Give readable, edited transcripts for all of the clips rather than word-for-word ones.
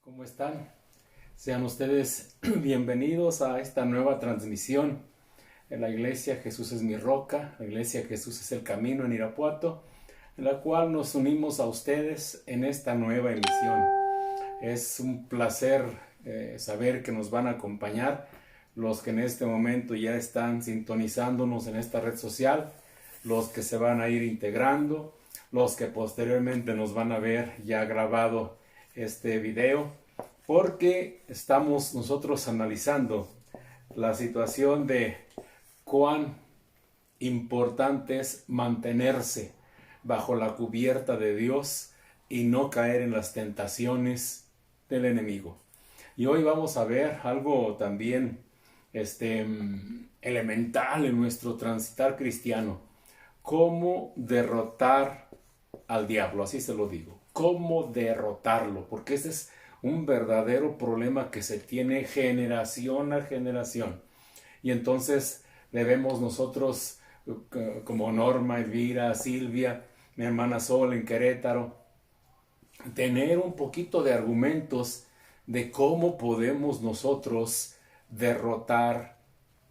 ¿Cómo están? Sean ustedes bienvenidos a esta nueva transmisión en la Iglesia Jesús es mi roca, la Iglesia Jesús es el camino en Irapuato, en la cual nos unimos a ustedes en esta nueva emisión. Es un placer saber que nos van a acompañar los que en este momento ya están sintonizándonos en esta red social, los que se van a ir integrando, los que posteriormente nos van a ver ya grabado este video, porque estamos nosotros analizando la situación de cuán importante es mantenerse bajo la cubierta de Dios y no caer en las tentaciones del enemigo. Y hoy vamos a ver algo también elemental en nuestro transitar cristiano: cómo derrotar al diablo, así se lo digo, cómo derrotarlo, porque ese es un verdadero problema que se tiene generación a generación. Y entonces debemos nosotros, como Norma, Elvira, Silvia, mi hermana Sol en Querétaro, tener un poquito de argumentos de cómo podemos nosotros derrotar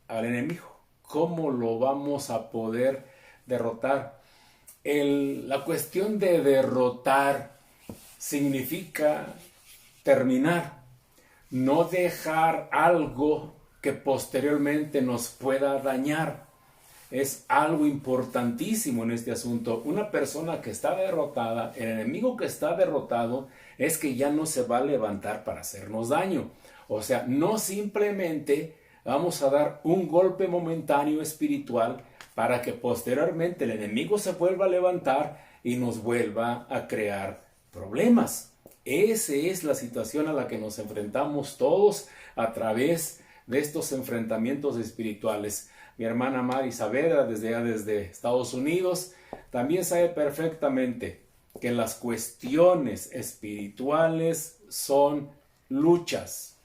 al enemigo, cómo lo vamos a poder derrotar. La cuestión de derrotar significa terminar, no dejar algo que posteriormente nos pueda dañar. Es algo importantísimo en este asunto. Una persona que está derrotada, el enemigo que está derrotado, es que ya no se va a levantar para hacernos daño. O sea, no simplemente vamos a dar un golpe momentáneo espiritual para que posteriormente el enemigo se vuelva a levantar y nos vuelva a crear problemas. Esa es la situación a la que nos enfrentamos todos a través de estos enfrentamientos espirituales. Mi hermana Mari Saavedra, desde Estados Unidos, también sabe perfectamente que las cuestiones espirituales son luchas,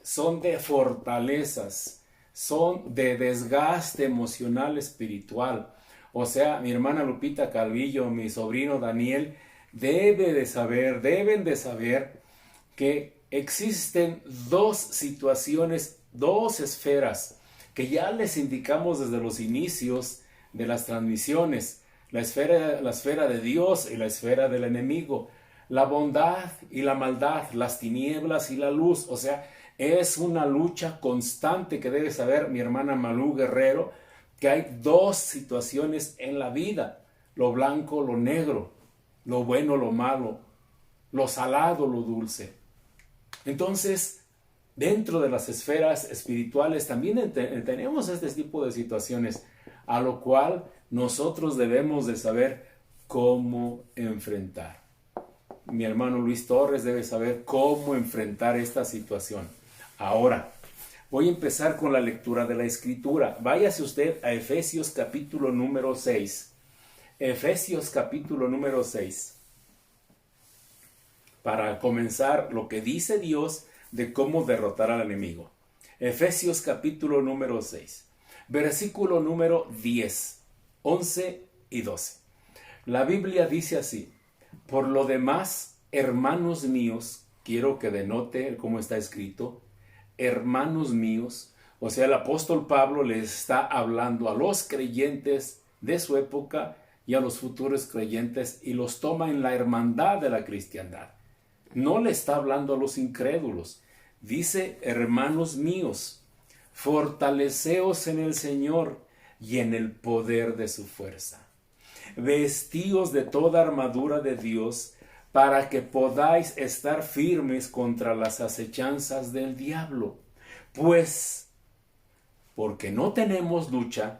son de fortalezas, son de desgaste emocional espiritual. O sea, mi hermana Lupita Calvillo, mi sobrino Daniel, deben de saber que existen dos situaciones, dos esferas que ya les indicamos desde los inicios de las transmisiones: la esfera de Dios y la esfera del enemigo, la bondad y la maldad, las tinieblas y la luz. O sea, es una lucha constante que debe saber mi hermana Malú Guerrero, que hay dos situaciones en la vida: lo blanco, lo negro, lo bueno, lo malo, lo salado, lo dulce. Entonces, dentro de las esferas espirituales también tenemos este tipo de situaciones, a lo cual nosotros debemos de saber cómo enfrentar. Mi hermano Luis Torres debe saber cómo enfrentar esta situación. Ahora, voy a empezar con la lectura de la Escritura. Váyase usted a Efesios capítulo número 6. Efesios capítulo número 6. Para comenzar lo que dice Dios de cómo derrotar al enemigo. Efesios capítulo número 6. Versículo número 10, 11 y 12. La Biblia dice así: por lo demás, hermanos míos, quiero que denote cómo está escrito, hermanos míos. O sea, el apóstol Pablo les está hablando a los creyentes de su época y a los futuros creyentes, y los toma en la hermandad de la cristiandad. No le está hablando a los incrédulos. Dice: hermanos míos, fortaleceos en el Señor y en el poder de su fuerza. Vestíos de toda armadura de Dios, para que podáis estar firmes contra las acechanzas del diablo. Pues, porque no tenemos lucha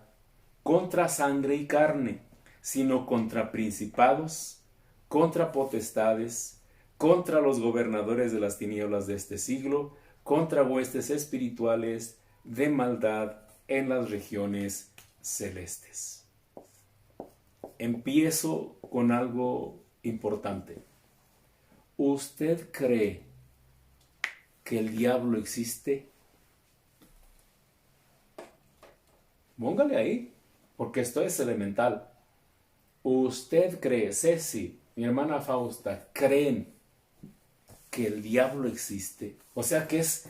contra sangre y carne, sino contra principados, contra potestades, contra los gobernadores de las tinieblas de este siglo, contra huestes espirituales de maldad en las regiones celestes. Empiezo con algo importante. ¿Usted cree que el diablo existe? Póngale ahí, porque esto es elemental. ¿Usted cree, Ceci, mi hermana Fausta, creen que el diablo existe? O sea, que es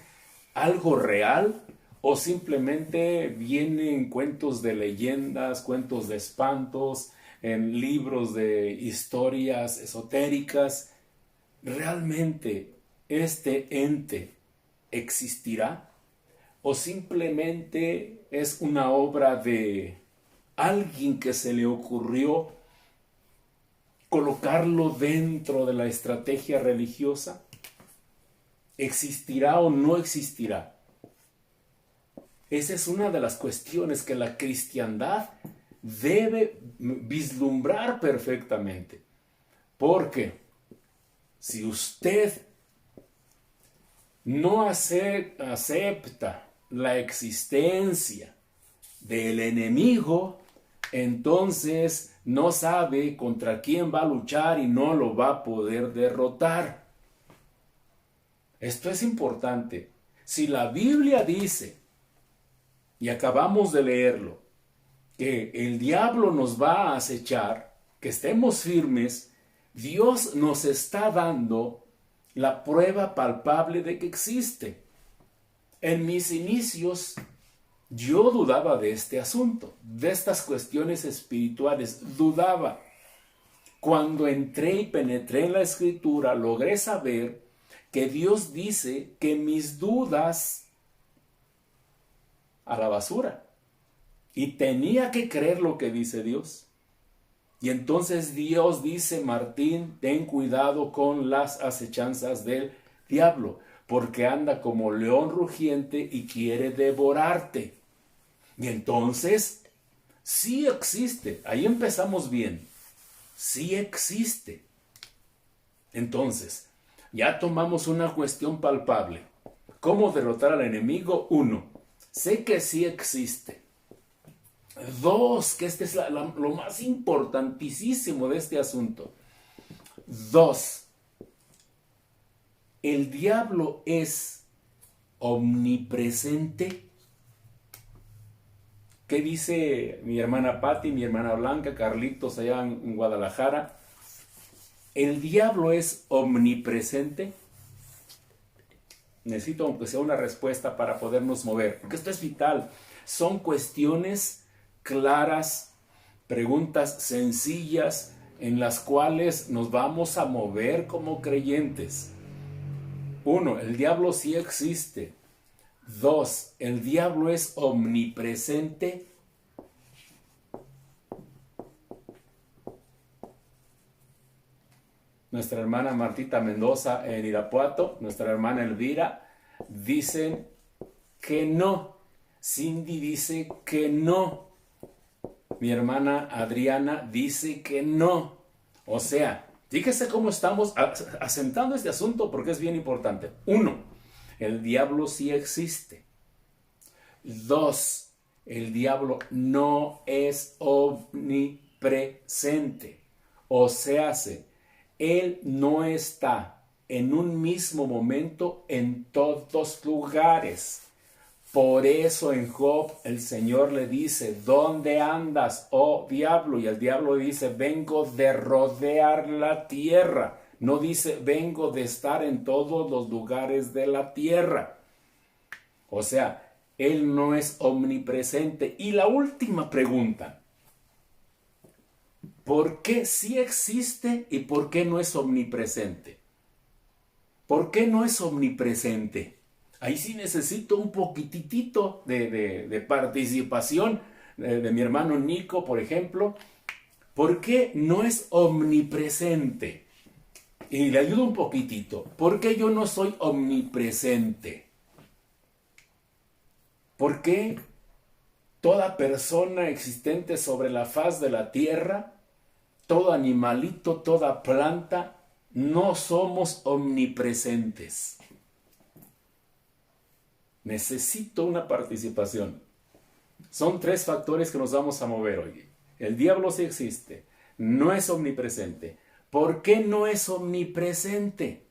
algo real o simplemente vienen cuentos de leyendas, cuentos de espantos, en libros de historias esotéricas. ¿Realmente este ente existirá? ¿O simplemente es una obra de alguien que se le ocurrió colocarlo dentro de la estrategia religiosa? ¿Existirá o no existirá? Esa es una de las cuestiones que la cristiandad debe vislumbrar perfectamente. Porque si usted no acepta la existencia del enemigo, entonces no sabe contra quién va a luchar y no lo va a poder derrotar. Esto es importante. Si la Biblia dice, y acabamos de leerlo, que el diablo nos va a acechar, que estemos firmes, Dios nos está dando la prueba palpable de que existe. En mis inicios, yo dudaba de este asunto, de estas cuestiones espirituales, dudaba. Cuando entré y penetré en la Escritura, logré saber que Dios dice que mis dudas a la basura. Y tenía que creer lo que dice Dios. Y entonces Dios dice, Martín, ten cuidado con las acechanzas del diablo, porque anda como león rugiente y quiere devorarte. Y entonces, sí existe. Ahí empezamos bien. Sí existe. Entonces, ya tomamos una cuestión palpable. ¿Cómo derrotar al enemigo? 1. Sé que sí existe. 2, que este es lo más importantísimo de este asunto. 2. El diablo es omnipresente. ¿Qué dice mi hermana Patti, mi hermana Blanca, Carlitos allá en Guadalajara? ¿El diablo es omnipresente? Necesito aunque sea una respuesta para podernos mover, porque esto es vital. Son cuestiones claras, preguntas sencillas en las cuales nos vamos a mover como creyentes. 1. El diablo sí existe. 2. El diablo es omnipresente. Nuestra hermana Martita Mendoza en Irapuato, nuestra hermana Elvira, dicen que no. Cindy dice que no. Mi hermana Adriana dice que no. O sea, fíjese cómo estamos asentando este asunto porque es bien importante. 1. El diablo sí existe. 2. El diablo no es omnipresente. O sea, él no está en un mismo momento en todos lugares. Por eso en Job el Señor le dice, ¿dónde andas, oh diablo? Y el diablo dice, vengo de rodear la tierra. No dice, vengo de estar en todos los lugares de la tierra. O sea, él no es omnipresente. Y la última pregunta, ¿por qué sí existe y por qué no es omnipresente? ¿Por qué no es omnipresente? Ahí sí necesito un poquitito de participación de mi hermano Nico, por ejemplo. ¿Por qué no es omnipresente? Y le ayudo un poquitito. ¿Por qué yo no soy omnipresente? ¿Por qué toda persona existente sobre la faz de la tierra, todo animalito, toda planta, no somos omnipresentes? Necesito una participación. Son 3 factores que nos vamos a mover hoy. El diablo sí existe, no es omnipresente. ¿Por qué no es omnipresente?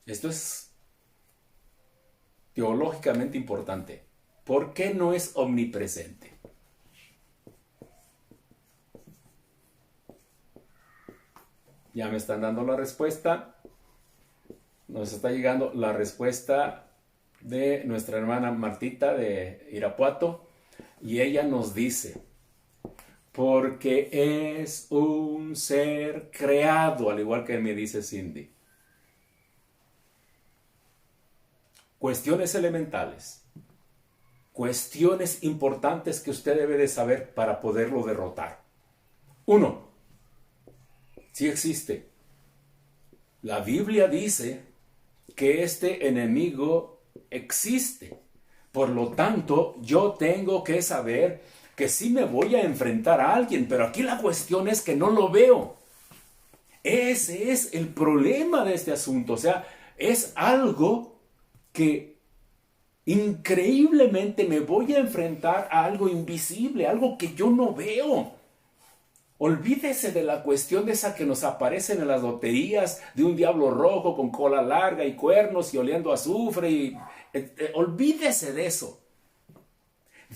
Esto es teológicamente importante. ¿Por qué no es omnipresente? Ya me están dando la respuesta. Nos está llegando la respuesta de nuestra hermana Martita de Irapuato. Y ella nos dice, porque es un ser creado, al igual que me dice Cindy. Cuestiones elementales, cuestiones importantes que usted debe de saber para poderlo derrotar. 1. Sí existe. La Biblia dice que este enemigo existe. Por lo tanto, yo tengo que saber que sí me voy a enfrentar a alguien, pero aquí la cuestión es que no lo veo. Ese es el problema de este asunto. O sea, es algo que increíblemente me voy a enfrentar a algo invisible, algo que yo no veo. Olvídese de la cuestión de esa que nos aparecen en las loterías, de un diablo rojo con cola larga y cuernos y oliendo a azufre. Olvídese de eso.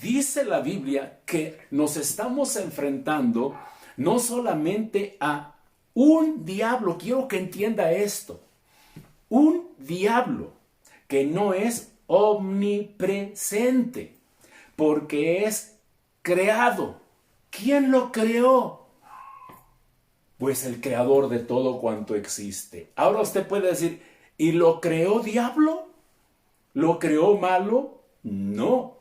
Dice la Biblia que nos estamos enfrentando no solamente a un diablo, quiero que entienda esto, un diablo que no es omnipresente, porque es creado. ¿Quién lo creó? Pues el creador de todo cuanto existe. Ahora usted puede decir, ¿y lo creó diablo? ¿Lo creó malo? No.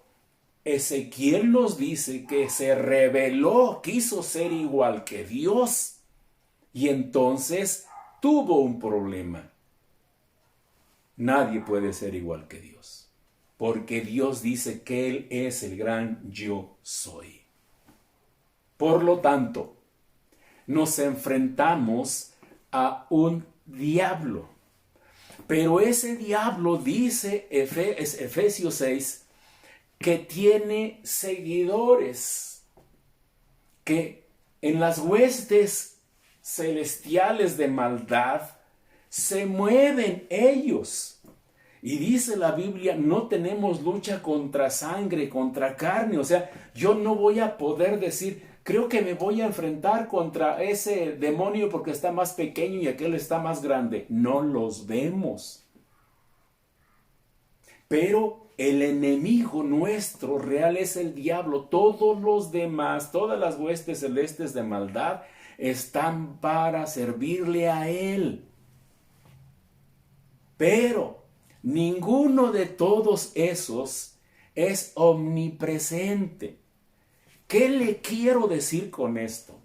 Ezequiel nos dice que se rebeló, quiso ser igual que Dios. Y entonces tuvo un problema. Nadie puede ser igual que Dios, porque Dios dice que Él es el gran yo soy. Por lo tanto, nos enfrentamos a un diablo. Pero ese diablo, dice Efesios 6, que tiene seguidores, que en las huestes celestiales de maldad se mueven ellos. Y dice la Biblia, no tenemos lucha contra sangre, contra carne. O sea, yo no voy a poder decir, creo que me voy a enfrentar contra ese demonio porque está más pequeño y aquel está más grande. No los vemos. Pero el enemigo nuestro real es el diablo. Todos los demás, todas las huestes celestes de maldad están para servirle a él. Pero ninguno de todos esos es omnipresente. ¿Qué le quiero decir con esto?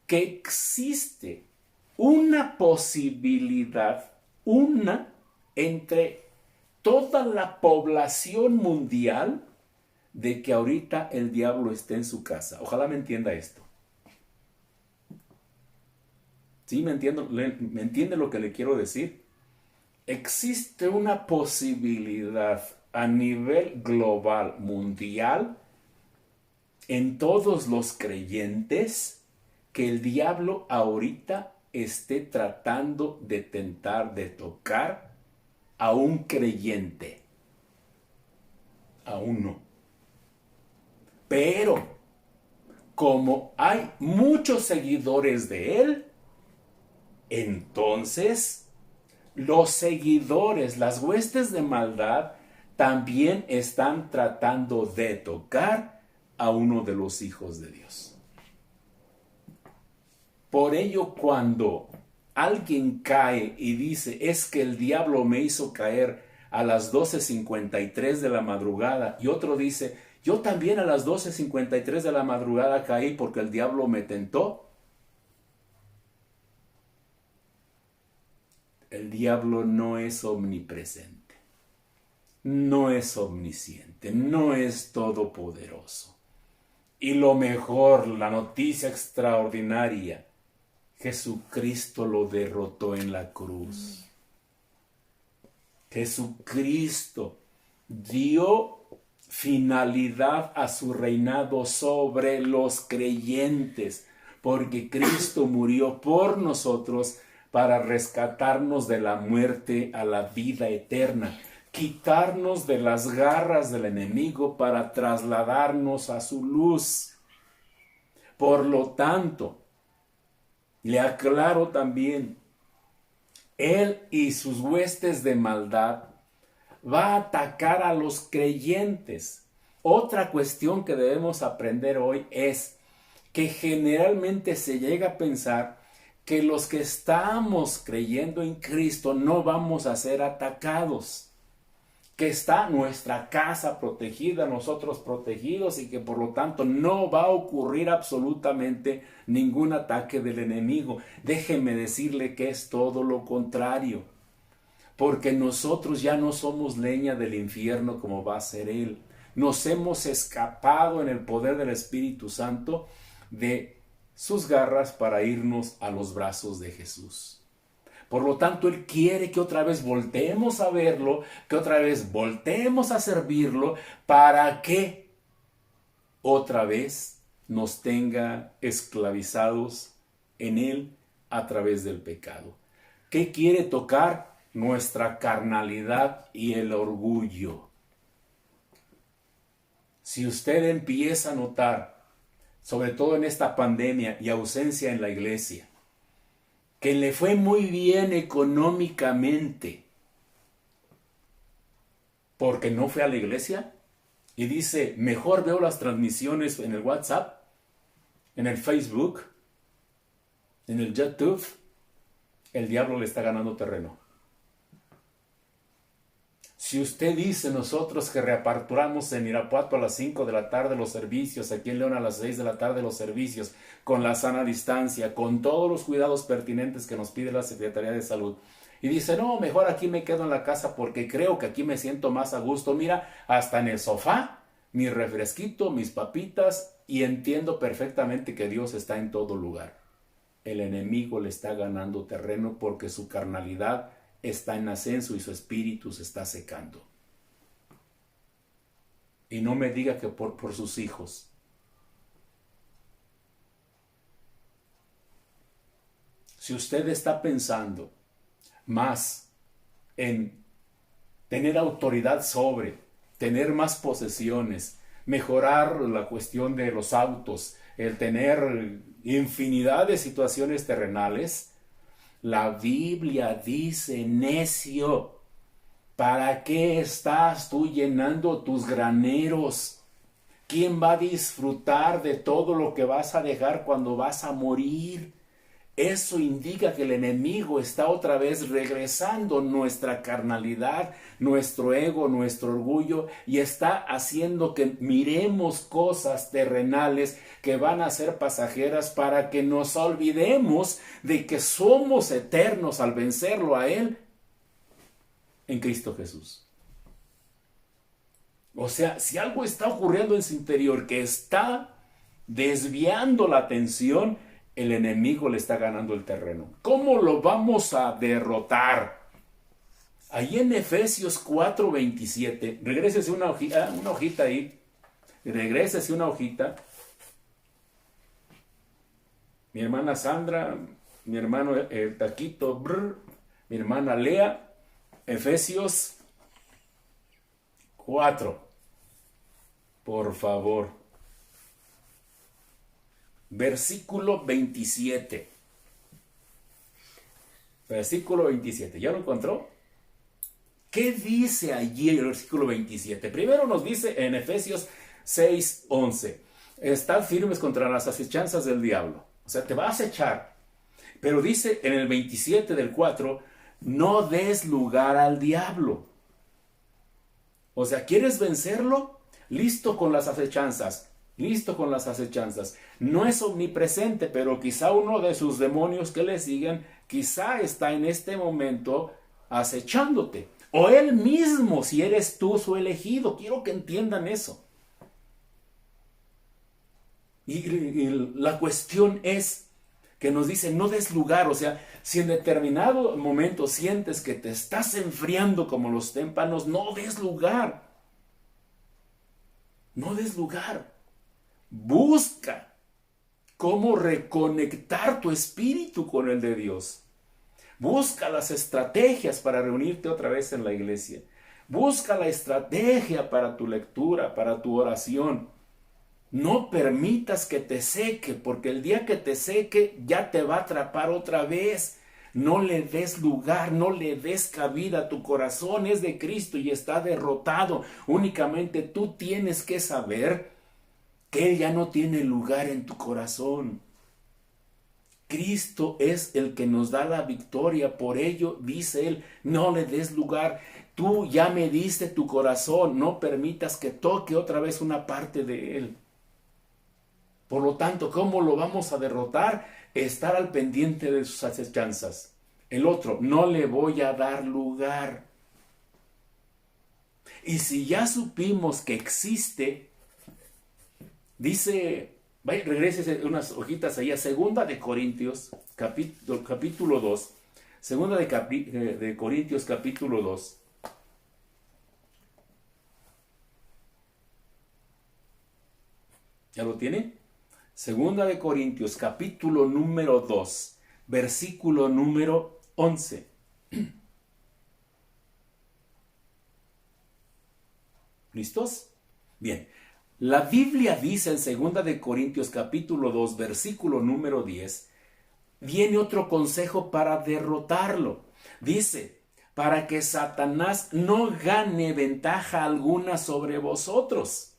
Que existe una posibilidad, entre toda la población mundial, de que ahorita el diablo esté en su casa. Ojalá me entienda esto. ¿Sí me entiende lo que le quiero decir? Existe una posibilidad a nivel global, mundial, en todos los creyentes, que el diablo ahorita esté tratando de tentar, de tocar a un creyente. Aún no. Pero, como hay muchos seguidores de él, entonces los seguidores, las huestes de maldad, también están tratando de tocar a uno de los hijos de Dios. Por ello, cuando alguien cae y dice, es que el diablo me hizo caer a las 12:53 de la madrugada, y otro dice, yo también a las 12:53 de la madrugada caí porque el diablo me tentó. El diablo no es omnipresente, no es omnisciente, no es todopoderoso. Y lo mejor, la noticia extraordinaria, Jesucristo lo derrotó en la cruz. Jesucristo dio finalidad a su reinado sobre los creyentes, porque Cristo murió por nosotros para rescatarnos de la muerte a la vida eterna, quitarnos de las garras del enemigo para trasladarnos a su luz. Por lo tanto, Le aclaro también, él y sus huestes de maldad va a atacar a los creyentes. Otra cuestión que debemos aprender hoy es que generalmente se llega a pensar que los que estamos creyendo en Cristo no vamos a ser atacados, que está nuestra casa protegida, nosotros protegidos y que por lo tanto no va a ocurrir absolutamente ningún ataque del enemigo. Déjeme decirle que es todo lo contrario, porque nosotros ya no somos leña del infierno como va a ser él. Nos hemos escapado en el poder del Espíritu Santo de sus garras para irnos a los brazos de Jesús. Por lo tanto, Él quiere que otra vez volteemos a verlo, que otra vez volteemos a servirlo, para que otra vez nos tenga esclavizados en Él a través del pecado. ¿Qué quiere tocar? Nuestra carnalidad y el orgullo. Si usted empieza a notar, sobre todo en esta pandemia y ausencia en la iglesia, que le fue muy bien económicamente porque no fue a la iglesia y dice, mejor veo las transmisiones en el WhatsApp, en el Facebook, en el YouTube, el diablo le está ganando terreno. Si usted dice, nosotros que reaperturamos en Irapuato a las 5 de la tarde los servicios, aquí en León a las 6 de la tarde los servicios, con la sana distancia, con todos los cuidados pertinentes que nos pide la Secretaría de Salud, y dice, no, mejor aquí me quedo en la casa porque creo que aquí me siento más a gusto, mira, hasta en el sofá, mi refresquito, mis papitas, y entiendo perfectamente que Dios está en todo lugar. El enemigo le está ganando terreno porque su carnalidad está en ascenso y su espíritu se está secando. Y no me diga que por sus hijos. Si usted está pensando más en tener autoridad sobre, tener más posesiones, mejorar la cuestión de los autos, el tener infinidad de situaciones terrenales, la Biblia dice, necio, ¿para qué estás tú llenando tus graneros? ¿Quién va a disfrutar de todo lo que vas a dejar cuando vas a morir? Eso indica que el enemigo está otra vez regresando nuestra carnalidad, nuestro ego, nuestro orgullo, y está haciendo que miremos cosas terrenales que van a ser pasajeras para que nos olvidemos de que somos eternos al vencerlo a Él en Cristo Jesús. O sea, si algo está ocurriendo en su interior que está desviando la atención, el enemigo le está ganando el terreno. ¿Cómo lo vamos a derrotar? Ahí en Efesios 4:27, regrésese una hojita ahí, regrésese una hojita. Mi hermana Sandra, mi hermano Taquito, mi hermana Lea, Efesios 4, por favor. Versículo 27. Versículo 27. ¿Ya lo encontró? ¿Qué dice allí el versículo 27? Primero nos dice en Efesios 6:11. Estad firmes contra las acechanzas del diablo. O sea, te va a acechar. Pero dice en el 27 del 4, no des lugar al diablo. O sea, ¿quieres vencerlo? Listo con las acechanzas. Listo con las acechanzas. No es omnipresente, pero quizá uno de sus demonios que le siguen, quizá está en este momento acechándote. O él mismo, si eres tú su elegido. Quiero que entiendan eso. Y la cuestión es que nos dice, no des lugar. O sea, si en determinado momento sientes que te estás enfriando como los témpanos, no des lugar. No des lugar. Busca cómo reconectar tu espíritu con el de Dios. Busca las estrategias para reunirte otra vez en la iglesia. Busca la estrategia para tu lectura, para tu oración. No permitas que te seque, porque el día que te seque ya te va a atrapar otra vez. No le des lugar, no le des cabida. Tu corazón es de Cristo y está derrotado. Únicamente tú tienes que saber que Él ya no tiene lugar en tu corazón. Cristo es el que nos da la victoria. Por ello, dice Él, no le des lugar. Tú ya me diste tu corazón. No permitas que toque otra vez una parte de Él. Por lo tanto, ¿cómo lo vamos a derrotar? Estar al pendiente de sus acechanzas. El otro, no le voy a dar lugar. Y si ya supimos que existe, dice, regrese unas hojitas ahí a 2 de Corintios, capítulo 2. 2 de Corintios, capítulo 2. ¿Ya lo tiene? 2 de Corintios, capítulo número 2, versículo número 11. ¿Listos? Bien. La Biblia dice en 2 de Corintios, capítulo 2, versículo número 10, viene otro consejo para derrotarlo. Dice, para que Satanás no gane ventaja alguna sobre vosotros.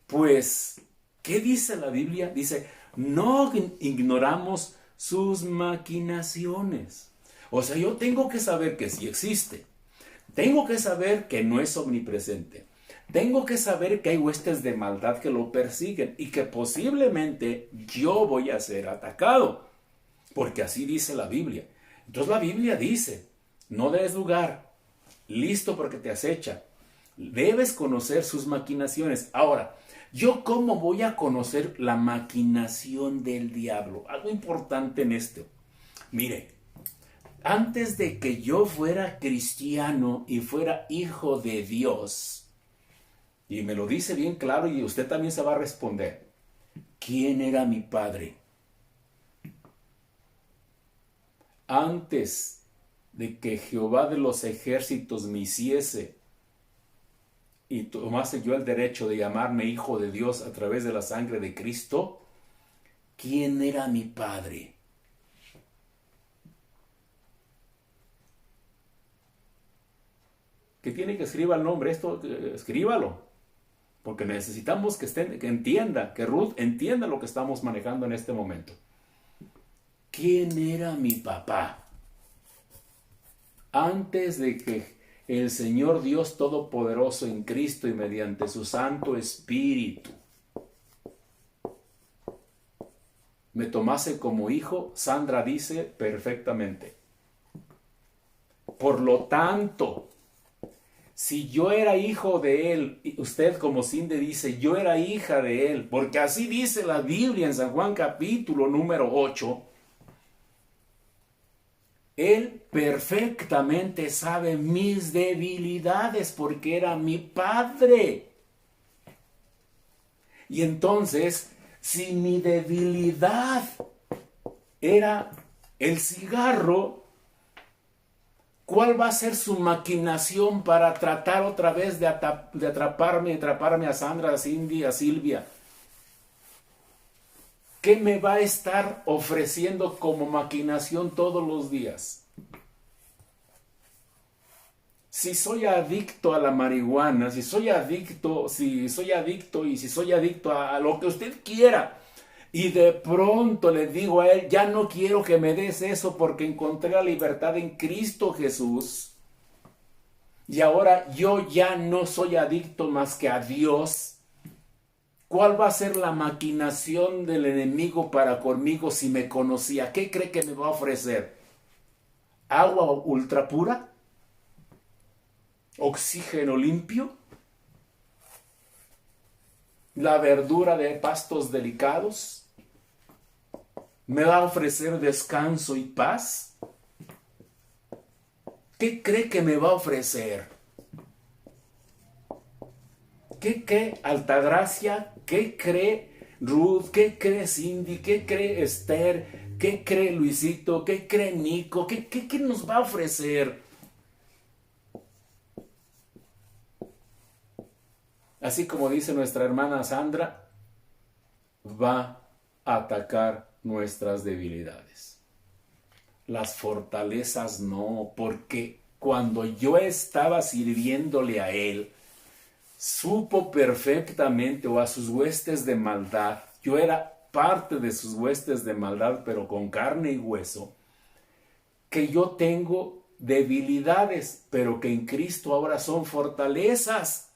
Pues, ¿qué dice la Biblia? Dice, no ignoramos sus maquinaciones. O sea, yo tengo que saber que sí existe. Tengo que saber que no es omnipresente. Tengo que saber que hay huestes de maldad que lo persiguen y que posiblemente yo voy a ser atacado. Porque así dice la Biblia. Entonces la Biblia dice, no des lugar, listo porque te acecha. Debes conocer sus maquinaciones. Ahora, ¿yo cómo voy a conocer la maquinación del diablo? Algo importante en esto. Mire, antes de que yo fuera cristiano y fuera hijo de Dios, y me lo dice bien claro y usted también se va a responder, ¿quién era mi padre? Antes de que Jehová de los ejércitos me hiciese y tomase yo el derecho de llamarme hijo de Dios a través de la sangre de Cristo, ¿quién era mi padre? ¿Qué tiene que escriba el nombre? Esto, escríbalo. Porque necesitamos que entienda, que Ruth entienda lo que estamos manejando en este momento. ¿Quién era mi papá? Antes de que el Señor Dios Todopoderoso en Cristo y mediante su Santo Espíritu me tomase como hijo, Sandra dice perfectamente. Por lo tanto, si yo era hijo de él, y usted como Cindy dice, yo era hija de él, porque así dice la Biblia en San Juan capítulo número 8, él perfectamente sabe mis debilidades porque era mi padre. Y entonces, si mi debilidad era el cigarro, ¿cuál va a ser su maquinación para tratar otra vez de atraparme a Sandra, a Cindy, a Silvia? ¿Qué me va a estar ofreciendo como maquinación todos los días? Si soy adicto a la marihuana, si soy adicto a lo que usted quiera, y de pronto le digo a él, ya no quiero que me des eso porque encontré la libertad en Cristo Jesús. Y ahora yo ya no soy adicto más que a Dios. ¿Cuál va a ser la maquinación del enemigo para conmigo si me conocía? ¿Qué cree que me va a ofrecer? ¿Agua ultra pura? ¿Oxígeno limpio? ¿La verdura de pastos delicados? ¿Me va a ofrecer descanso y paz? ¿Qué cree que me va a ofrecer? ¿Qué cree Altagracia? ¿Qué cree Ruth? ¿Qué cree Cindy? ¿Qué cree Esther? ¿Qué cree Luisito? ¿Qué cree Nico? ¿Qué nos va a ofrecer? Así como dice nuestra hermana Sandra, va a atacar nuestras debilidades. Las fortalezas no, porque cuando yo estaba sirviéndole a Él, supo perfectamente, o a sus huestes de maldad, yo era parte de sus huestes de maldad, pero con carne y hueso, que yo tengo debilidades, pero que en Cristo ahora son fortalezas.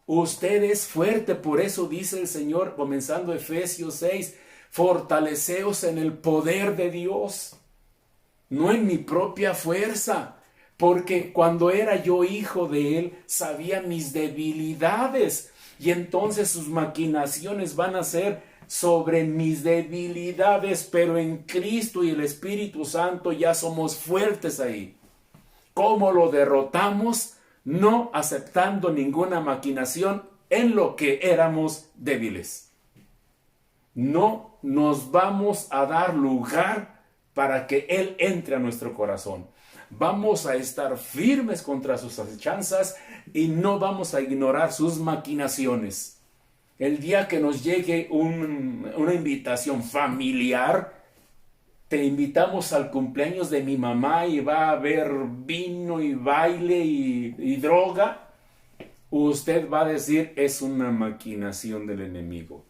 Usted es fuerte, por eso dice el Señor, comenzando Efesios 6, fortaleceos en el poder de Dios, no en mi propia fuerza, porque cuando era yo hijo de Él, sabía mis debilidades, y entonces sus maquinaciones van a ser sobre mis debilidades, pero en Cristo y el Espíritu Santo ya somos fuertes ahí. ¿Cómo lo derrotamos? No aceptando ninguna maquinación en lo que éramos débiles. No nos vamos a dar lugar para que Él entre a nuestro corazón. Vamos a estar firmes contra sus acechanzas y no vamos a ignorar sus maquinaciones. El día que nos llegue una invitación familiar, te invitamos al cumpleaños de mi mamá y va a haber vino y baile y droga, usted va a decir, es una maquinación del enemigo.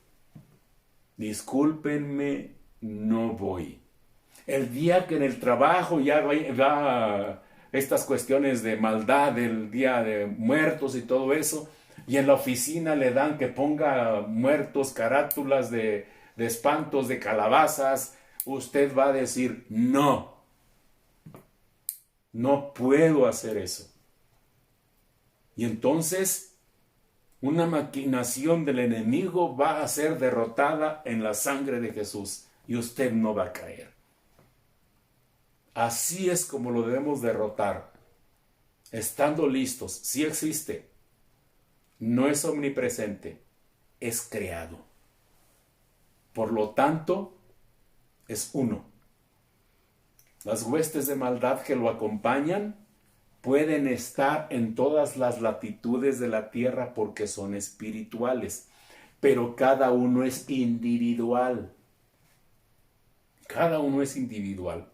Discúlpenme, no voy. El día que en el trabajo ya va estas cuestiones de maldad, el día de muertos y todo eso, y en la oficina le dan que ponga muertos, carátulas de espantos, de calabazas, usted va a decir, no, no puedo hacer eso. Y entonces una maquinación del enemigo va a ser derrotada en la sangre de Jesús y usted no va a caer. Así es como lo debemos derrotar, estando listos. Sí existe, no es omnipresente, es creado. Por lo tanto, es uno. Las huestes de maldad que lo acompañan pueden estar en todas las latitudes de la tierra porque son espirituales, pero cada uno es individual. Cada uno es individual.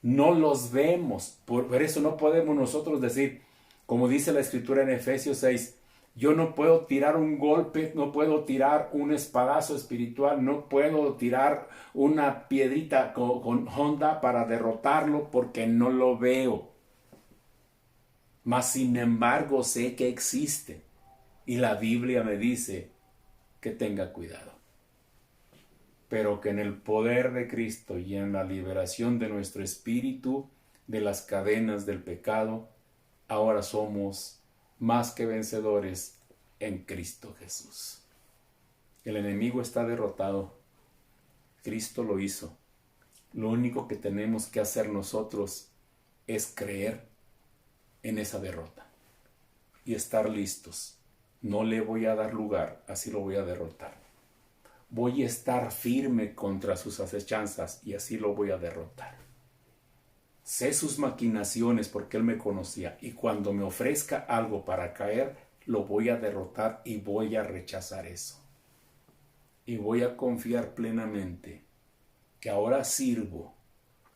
No los vemos, por eso no podemos nosotros decir, como dice la Escritura en Efesios 6, yo no puedo tirar un golpe, no puedo tirar un espadazo espiritual, no puedo tirar una piedrita con honda para derrotarlo porque no lo veo. Mas sin embargo sé que existe y la Biblia me dice que tenga cuidado. Pero que en el poder de Cristo y en la liberación de nuestro espíritu de las cadenas del pecado, ahora somos más que vencedores en Cristo Jesús. El enemigo está derrotado. Cristo lo hizo. Lo único que tenemos que hacer nosotros es creer en esa derrota y estar listos. No le voy a dar lugar, así lo voy a derrotar. Voy a estar firme contra sus acechanzas y así lo voy a derrotar. Sé sus maquinaciones porque Él me conocía y cuando me ofrezca algo para caer, lo voy a derrotar y voy a rechazar eso. Y voy a confiar plenamente que ahora sirvo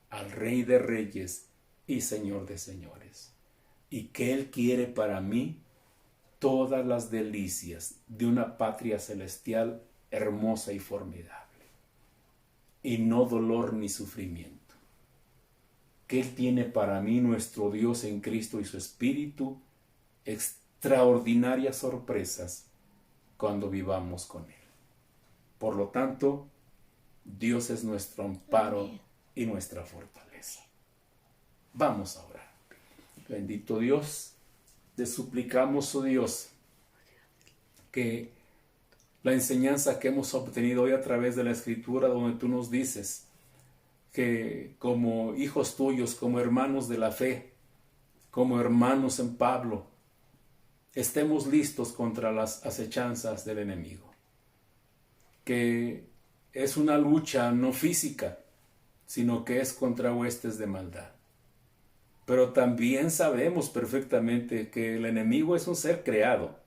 al Rey de Reyes y Señor de Señores y que Él quiere para mí todas las delicias de una patria celestial hermosa y formidable, y no dolor ni sufrimiento. Que Él tiene para mí, nuestro Dios en Cristo y su Espíritu, extraordinarias sorpresas cuando vivamos con Él. Por lo tanto, Dios es nuestro amparo y nuestra fortaleza. Vamos a orar. Bendito Dios, te suplicamos, oh Dios, que la enseñanza que hemos obtenido hoy a través de la Escritura, donde tú nos dices que como hijos tuyos, como hermanos de la fe, como hermanos en Pablo, estemos listos contra las acechanzas del enemigo. Que es una lucha no física, sino que es contra huestes de maldad. Pero también sabemos perfectamente que el enemigo es un ser creado,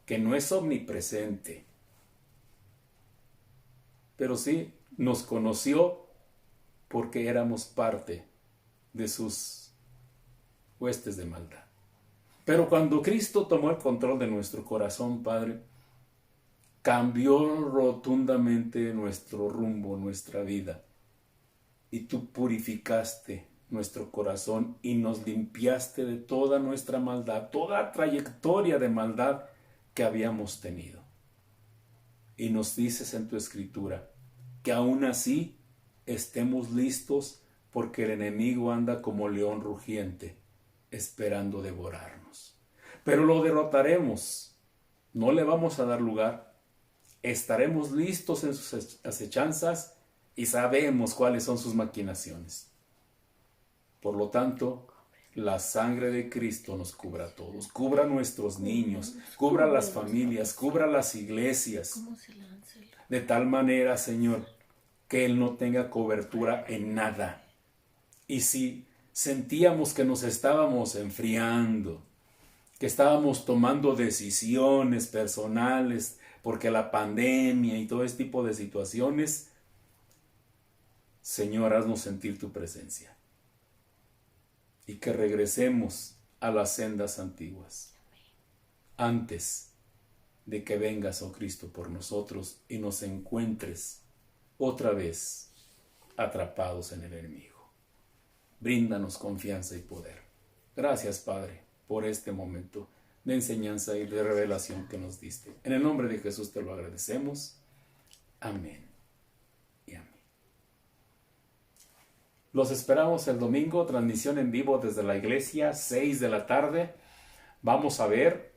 que no es omnipresente, pero sí nos conoció porque éramos parte de sus huestes de maldad. Pero cuando Cristo tomó el control de nuestro corazón, Padre, cambió rotundamente nuestro rumbo, nuestra vida. Y tú purificaste nuestro corazón y nos limpiaste de toda nuestra maldad, toda trayectoria de maldad que habíamos tenido. Y nos dices en tu escritura que aún así estemos listos porque el enemigo anda como león rugiente, esperando devorarnos. Pero lo derrotaremos, no le vamos a dar lugar, estaremos listos en sus acechanzas y sabemos cuáles son sus maquinaciones. Por lo tanto, la sangre de Cristo nos cubra a todos, cubra a nuestros niños, cubra a las familias, cubra a las iglesias, de tal manera, Señor, que Él no tenga cobertura en nada. Y si sentíamos que nos estábamos enfriando, que estábamos tomando decisiones personales, porque la pandemia y todo este tipo de situaciones, Señor, haznos sentir tu presencia. Y que regresemos a las sendas antiguas, antes de que vengas, oh Cristo, por nosotros y nos encuentres otra vez atrapados en el enemigo. Bríndanos confianza y poder. Gracias, Padre, por este momento de enseñanza y de revelación que nos diste. En el nombre de Jesús te lo agradecemos. Amén y amén. Los esperamos el domingo, transmisión en vivo desde la iglesia, 6 de la tarde. Vamos a ver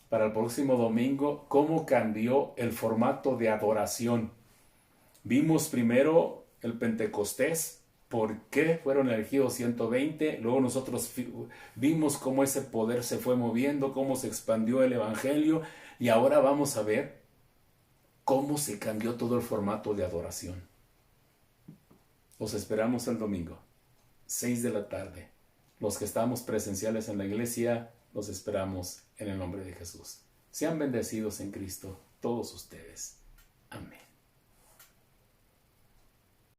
para el próximo domingo cómo cambió el formato de adoración. Vimos primero el Pentecostés, por qué fueron elegidos 120, luego nosotros vimos cómo ese poder se fue moviendo, cómo se expandió el evangelio, y ahora vamos a ver cómo se cambió todo el formato de adoración. Los esperamos el domingo, 6 de la tarde. Los que estamos presenciales en la iglesia, los esperamos en el nombre de Jesús. Sean bendecidos en Cristo todos ustedes. Amén.